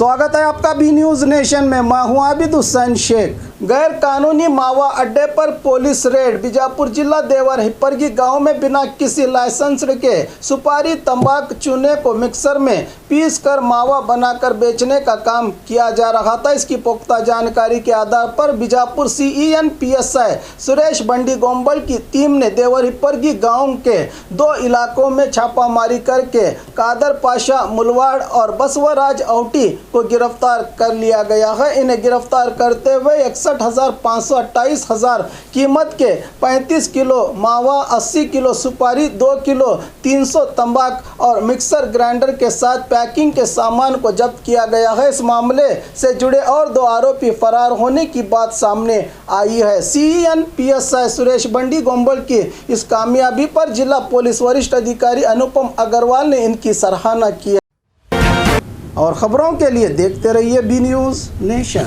स्वागत है आपका बी न्यूज़ नेशन में। मैं हूं आबिद हुसैन शेख। गैर कानूनी मावा अड्डे पर पुलिस रेड। बीजापुर जिला देवर हिप्परगी गांव में बिना किसी लाइसेंस के सुपारी तंबाकू चूने को मिक्सर में पीस कर मावा बनाकर बेचने का काम किया जा रहा था। इसकी पुख्ता जानकारी के आधार पर बीजापुर CEN PSI सुरेश बंडी गोंबल की टीम ने देवर हिप्परगी गाँव के 2 इलाकों में छापामारी करके कादर पाशा मुलवाड़ और बसवराज औटी को गिरफ्तार कर लिया गया है। इन्हें गिरफ्तार करते हुए 61,528 कीमत के 35 किलो मावा, 80 किलो सुपारी, 2 किलो 300 तंबाकू और मिक्सर ग्राइंडर के साथ पैकिंग के सामान को जब्त किया गया है। इस मामले से जुड़े और 2 आरोपी फरार होने की बात सामने आई है। CEN PSI सुरेश बंडी गोंबल की इस कामयाबी पर जिला पुलिस वरिष्ठ अधिकारी अनुपम अग्रवाल ने इनकी सराहना की है। और खबरों के लिए देखते रहिए बी न्यूज़ नेशन।